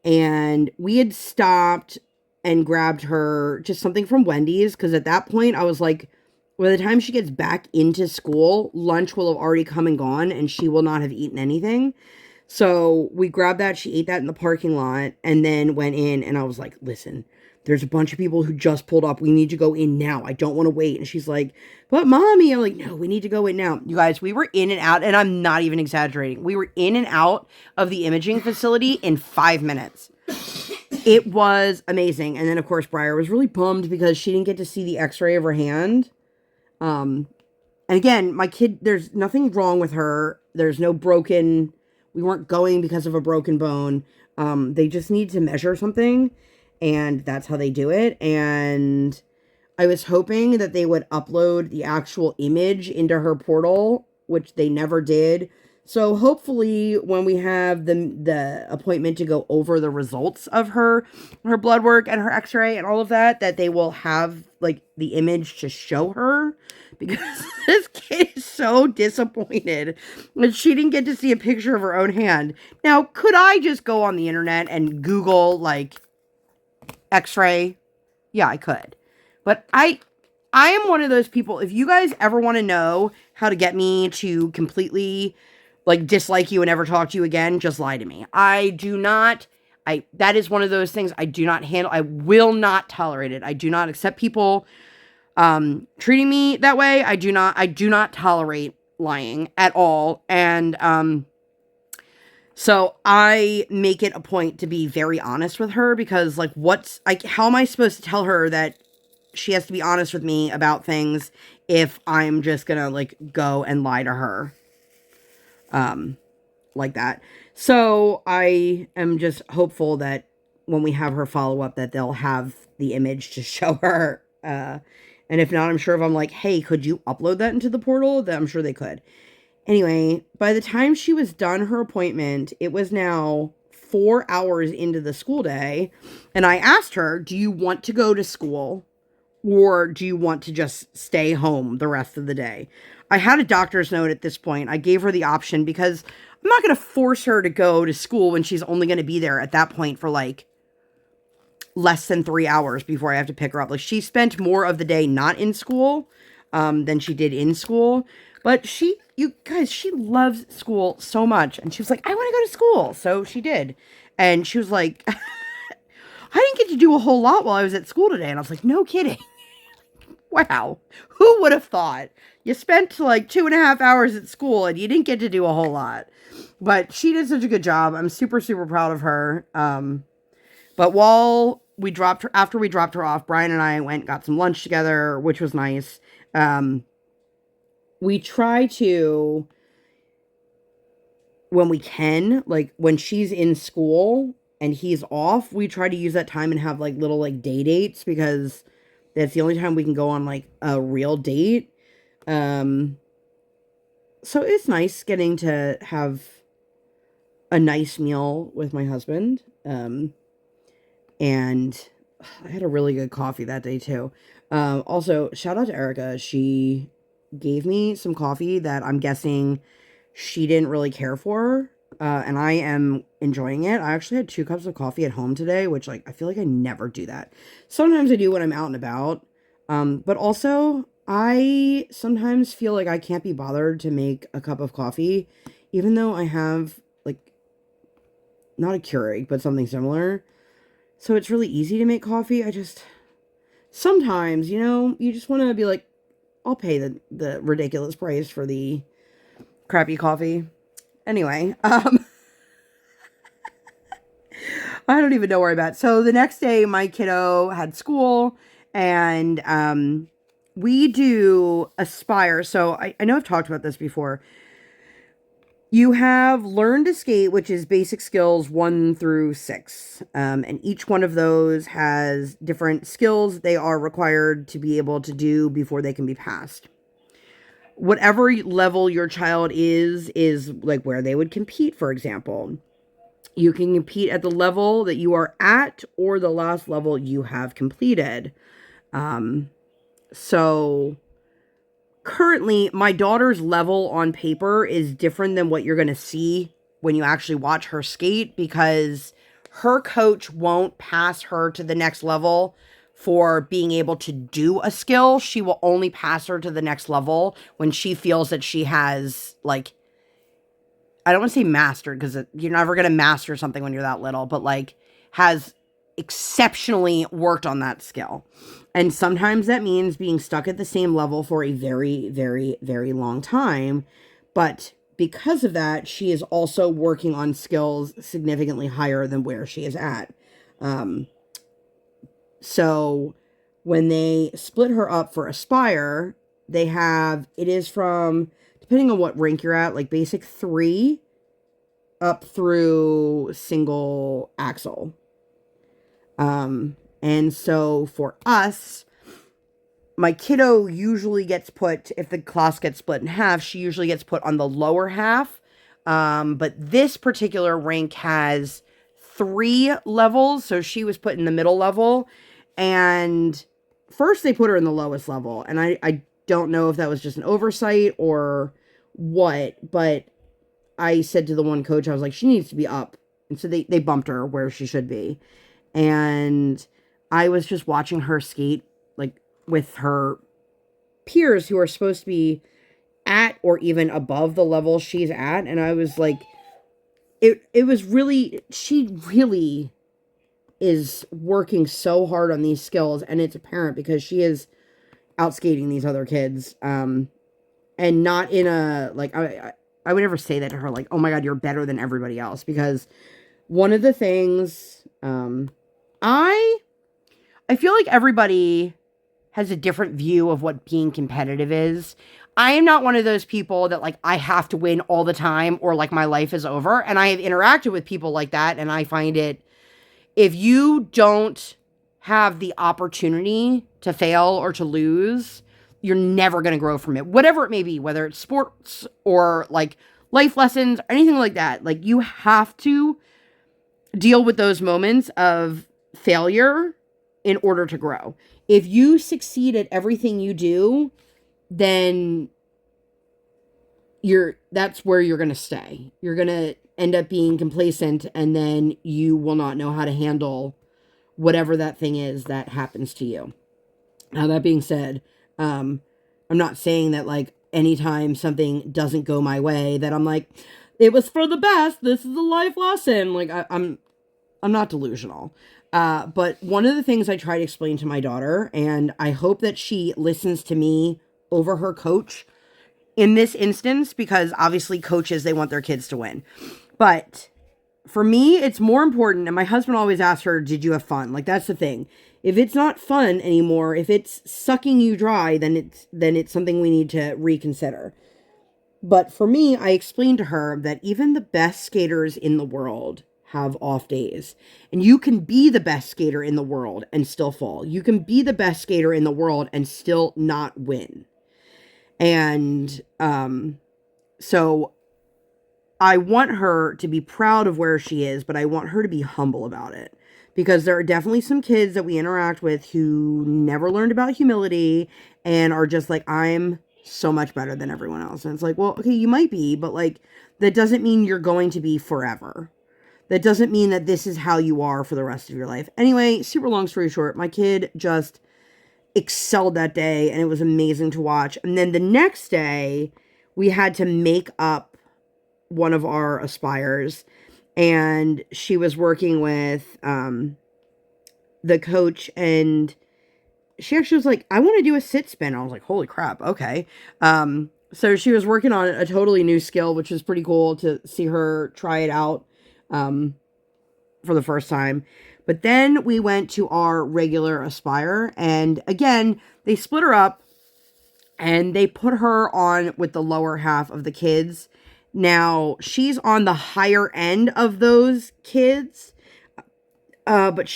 And we had stopped and grabbed her just something from Wendy's, because at that point I was like, by the time she gets back into school, lunch will have already come and gone and she will not have eaten anything. So we grabbed that. She ate that in the parking lot and then went in, and I was like, listen, there's a bunch of people who just pulled up. We need to go in now. I don't want to wait. And she's like, but mommy, I'm like, no, we need to go in now. You guys, we were in and out, and I'm not even exaggerating. We were in and out of the imaging facility in 5 minutes. It was amazing. And then, of course, Briar was really bummed because she didn't get to see the x-ray of her hand. And again, my kid, there's nothing wrong with her. There's no broken, we weren't going because of a broken bone. They just need to measure something, and that's how they do it. And I was hoping that they would upload the actual image into her portal, which they never did. So hopefully when we have the appointment to go over the results of her blood work and her x-ray and all of that, that they will have like the image to show her, because this kid is so disappointed that she didn't get to see a picture of her own hand. Now, could I just go on the internet and Google like x-ray? Yeah, I could. But I am one of those people, if you guys ever want to know how to get me to completely like dislike you and never talk to you again, just lie to me. That is one of those things I do not handle. I will not tolerate it. I do not accept people treating me that way. I do not tolerate lying at all. And so I make it a point to be very honest with her, because like how am I supposed to tell her that she has to be honest with me about things if I'm just gonna like go and lie to her like that. So I am just hopeful that when we have her follow up that they'll have the image to show her. And if not, I'm sure if I'm like, hey, could you upload that into the portal? Then I'm sure they could. Anyway, by the time she was done her appointment, it was now 4 hours into the school day. And I asked her, do you want to go to school or do you want to just stay home the rest of the day? I had a doctor's note at this point. I gave her the option because I'm not going to force her to go to school when she's only going to be there at that point for like less than 3 hours before I have to pick her up. Like, she spent more of the day not in school than she did in school. But you guys, she loves school so much. And she was like, I want to go to school. So she did. And she was like, I didn't get to do a whole lot while I was at school today. And I was like, no kidding. Wow. Who would have thought? You spent like 2.5 hours at school and you didn't get to do a whole lot. But she did such a good job. I'm super, super proud of her. But after we dropped her off, Brian and I went and got some lunch together, which was nice. We try to, when we can, like when she's in school and he's off, we try to use that time and have like little like day dates, because that's the only time we can go on like a real date. So it's nice getting to have a nice meal with my husband. And I had a really good coffee that day too. Also, shout out to Erica. She gave me some coffee that I'm guessing she didn't really care for. And I am enjoying it. I actually had 2 cups of coffee at home today, which like I feel like I never do that. Sometimes I do when I'm out and about. But also I sometimes feel like I can't be bothered to make a cup of coffee, even though I have like not a Keurig, but something similar. So it's really easy to make coffee. Sometimes, you just want to be like, I'll pay the ridiculous price for the crappy coffee. Anyway, I don't even know where I'm at. So the next day, my kiddo had school, and we do Aspire. So I know I've talked about this before. You have Learn to Skate, which is basic skills 1 through 6. And each one of those has different skills they are required to be able to do before they can be passed. Whatever level your child is like where they would compete, for example. You can compete at the level that you are at or the last level you have completed. So currently, my daughter's level on paper is different than what you're going to see when you actually watch her skate, because her coach won't pass her to the next level for being able to do a skill. She will only pass her to the next level when she feels that she has, like, I don't want to say mastered, because you're never going to master something when you're that little, but like has exceptionally worked on that skill. And sometimes that means being stuck at the same level for a very, very, very long time. But because of that, she is also working on skills significantly higher than where she is at. So when they split her up for Aspire, it is from, depending on what rank you're at, like basic 3 up through single axle. And so for us, my kiddo usually gets put, if the class gets split in half, she usually gets put on the lower half. But this particular rank has 3 levels, so she was put in the middle level. And first they put her in the lowest level, and I don't know if that was just an oversight or what, but I said to the one coach, I was like, she needs to be up. And so they bumped her where she should be. And I was just watching her skate, like, with her peers who are supposed to be at or even above the level she's at. And I was like, it was really, she really is working so hard on these skills. And it's apparent because she is out skating these other kids. And not in a, like, I would never say that to her, like, oh my God, you're better than everybody else. Because one of the things, I feel like everybody has a different view of what being competitive is. I am not one of those people that, like, I have to win all the time or, like, my life is over. And I have interacted with people like that. And I find it, if you don't have the opportunity to fail or to lose, you're never going to grow from it. Whatever it may be, whether it's sports or, like, life lessons, or anything like that. Like, you have to deal with those moments of failure in order to grow. If you succeed at everything you do, then that's where you're going to stay. You're going to end up being complacent, and then you will not know how to handle whatever that thing is that happens to you. Now, that being said, I'm not saying that, like, anytime something doesn't go my way that I'm like, it was for the best, this is a life lesson. Like, I'm not delusional. But one of the things I try to explain to my daughter, and I hope that she listens to me over her coach in this instance, because obviously coaches, they want their kids to win. But for me, it's more important. And my husband always asks her, did you have fun? Like, that's the thing. If it's not fun anymore, if it's sucking you dry, then it's something we need to reconsider. But for me, I explained to her that even the best skaters in the world have off days. And you can be the best skater in the world and still fall. You can be the best skater in the world and still not win. And so I want her to be proud of where she is, but I want her to be humble about it. Because there are definitely some kids that we interact with who never learned about humility and are just like, I'm so much better than everyone else. And it's like, well, okay, you might be, but, like, that doesn't mean you're going to be forever. That doesn't mean that this is how you are for the rest of your life. Anyway, super long story short, my kid just excelled that day, and it was amazing to watch. And then the next day, we had to make up one of our aspires, and she was working with the coach, and she actually was like, I want to do a sit spin. I was like, holy crap, okay. So she was working on a totally new skill, which was pretty cool to see her try it out for the first time. But then we went to our regular Aspire, and again, they split her up and they put her on with the lower half of the kids. Now, she's on the higher end of those kids, but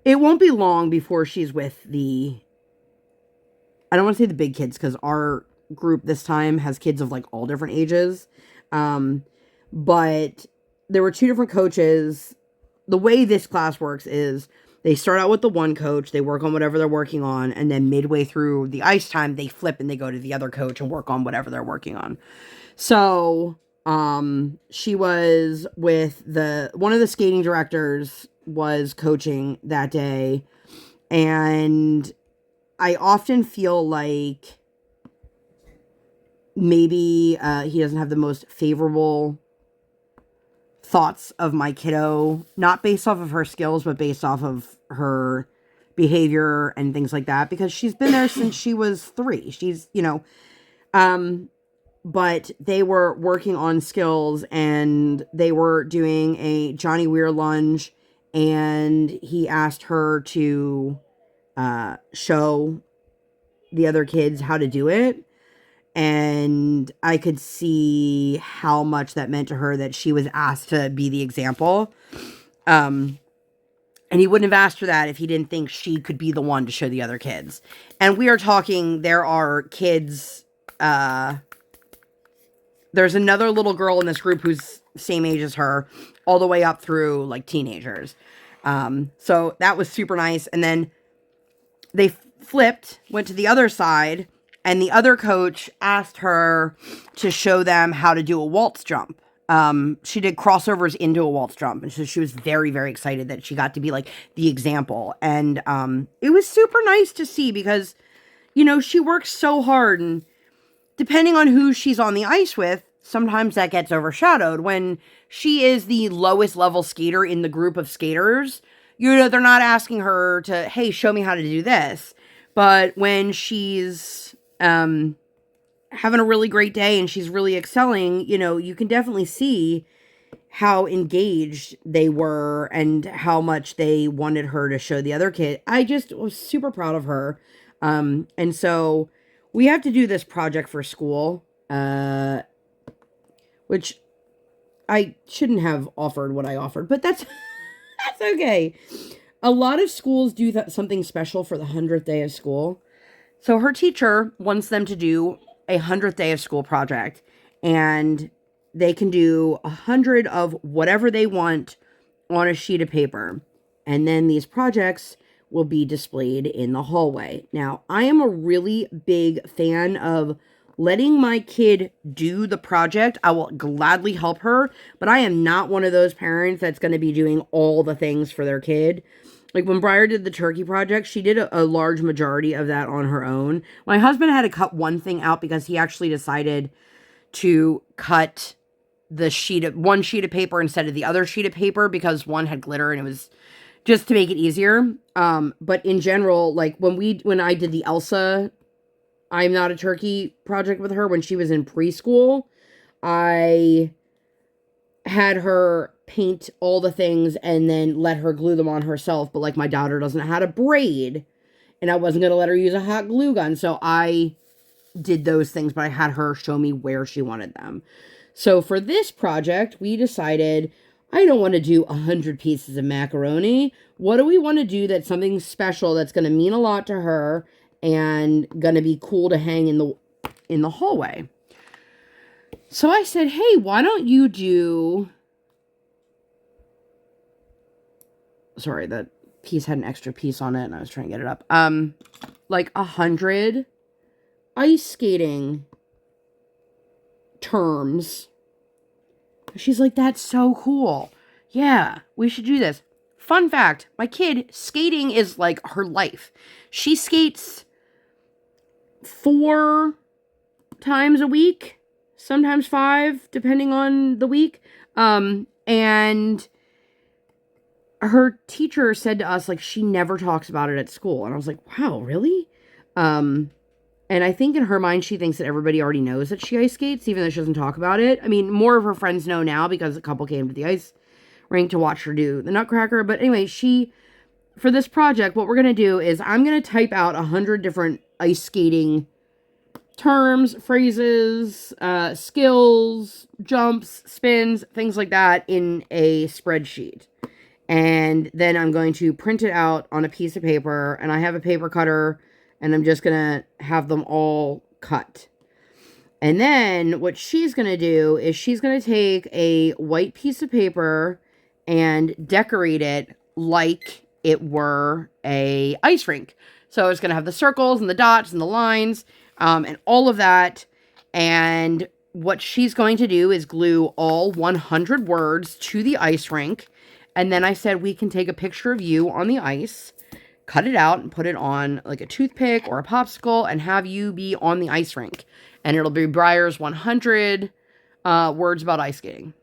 it won't be long before she's with I don't want to say the big kids, because our group this time has kids of, like, all different ages. But there were 2 different coaches. The way this class works is they start out with the one coach, they work on whatever they're working on, and then midway through the ice time, they flip and they go to the other coach and work on whatever they're working on. So, She was with one of the skating directors was coaching that day, and I often feel like maybe he doesn't have the most favorable thoughts of my kiddo, not based off of her skills, but based off of her behavior and things like that, because she's been there since she was 3. She's, but they were working on skills, and they were doing a Johnny Weir lunge, and he asked her to show the other kids how to do it. And I could see how much that meant to her that she was asked to be the example. And he wouldn't have asked her that if he didn't think she could be the one to show the other kids. And we are talking, there are kids, there's another little girl in this group who's same age as her, all the way up through like teenagers. So that was super nice. And then they flipped, went to the other side, and the other coach asked her to show them how to do a waltz jump. She did crossovers into a waltz jump, and so she was very, very excited that she got to be like the example. And it was super nice to see because, she works so hard, and depending on who she's on the ice with, sometimes that gets overshadowed. When she is the lowest level skater in the group of skaters, they're not asking her to, hey, show me how to do this. But when she's having a really great day and she's really excelling, you can definitely see how engaged they were and how much they wanted her to show the other kid. I just was super proud of her. And so we have to do this project for school, which I shouldn't have offered what I offered, but that's okay. A lot of schools do something special for the 100th day of school. So her teacher wants them to do a 100th day of school project, and they can do 100 of whatever they want on a sheet of paper. And then these projects will be displayed in the hallway. Now, I am a really big fan of letting my kid do the project. I will gladly help her, but I am not one of those parents that's going to be doing all the things for their kid. Like when Briar did the turkey project, she did a large majority of that on her own. My husband had to cut one thing out because he actually decided to cut one sheet of paper instead of the other sheet of paper because one had glitter, and it was just to make it easier. But in general, like when I did the Elsa I'm Not a Turkey project with her when she was in preschool, I had her paint all the things and then let her glue them on herself. But like my daughter doesn't know how to braid, and I wasn't going to let her use a hot glue gun. So I did those things, but I had her show me where she wanted them. So for this project, we decided I don't want to do 100 pieces of macaroni. What do we want to do that's something special that's going to mean a lot to her and going to be cool to hang in the hallway? So I said, hey, why don't you do... Sorry, that piece had an extra piece on it, and I was trying to get it up. Like 100 ice skating terms. She's like, that's so cool. Yeah, we should do this. Fun fact, my kid, skating is like her life. She skates 4 times a week, sometimes 5, depending on the week. And her teacher said to us, like, she never talks about it at school. And I was like, wow, really? And I think in her mind, she thinks that everybody already knows that she ice skates, even though she doesn't talk about it. I mean, more of her friends know now because a couple came to the ice rink to watch her do the Nutcracker. But anyway, for this project, what we're going to do is I'm going to type out 100 different ice skating terms, phrases, skills, jumps, spins, things like that in a spreadsheet. And then I'm going to print it out on a piece of paper, and I have a paper cutter, and I'm just going to have them all cut. And then what she's going to do is she's going to take a white piece of paper and decorate it like it were a ice rink. So it's going to have the circles and the dots and the lines and all of that. And what she's going to do is glue all 100 words to the ice rink. And then I said we can take a picture of you on the ice, cut it out and put it on like a toothpick or a popsicle and have you be on the ice rink. And it'll be Briar's 100 words about ice skating.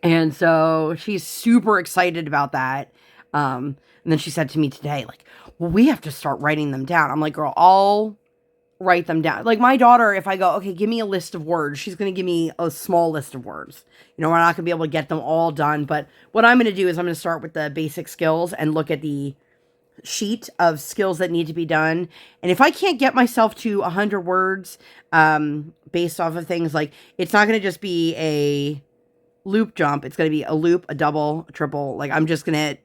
And so she's super excited about that. And then she said to me today, like, well, we have to start writing them down. I'm like, girl, I'll write them down. Like my daughter, if I go, okay, give me a list of words, she's going to give me a small list of words. You know, we're not going to be able to get them all done. But what I'm going to do is I'm going to start with the basic skills and look at the sheet of skills that need to be done. And if I can't get myself to 100 words based off of things like, it's not going to just be a loop jump. It's going to be a loop, a double, a triple. Like I'm just going to,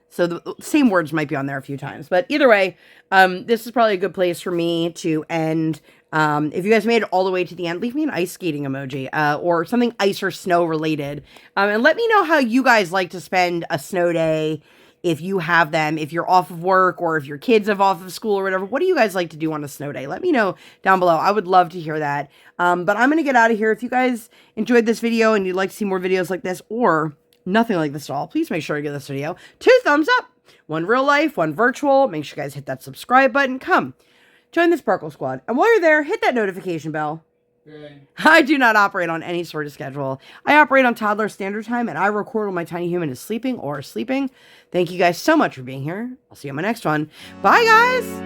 so the same words might be on there a few times. But either way, this is probably a good place for me to end. If you guys made it all the way to the end, leave me an ice skating emoji or something ice or snow related. And let me know how you guys like to spend a snow day. If you have them, if you're off of work or if your kids are off of school or whatever, what do you guys like to do on a snow day? Let me know down below. I would love to hear that. But I'm going to get out of here. If you guys enjoyed this video and you'd like to see more videos like this or nothing like this at all, please make sure to give this video 2 thumbs up. 1 real life, 1 virtual. Make sure you guys hit that subscribe button. Come, join the Sparkle Squad. And while you're there, hit that notification bell. Okay. I do not operate on any sort of schedule. I operate on toddler standard time, and I record when my tiny human is sleeping or sleeping. Thank you guys so much for being here. I'll see you on my next one. Bye, guys!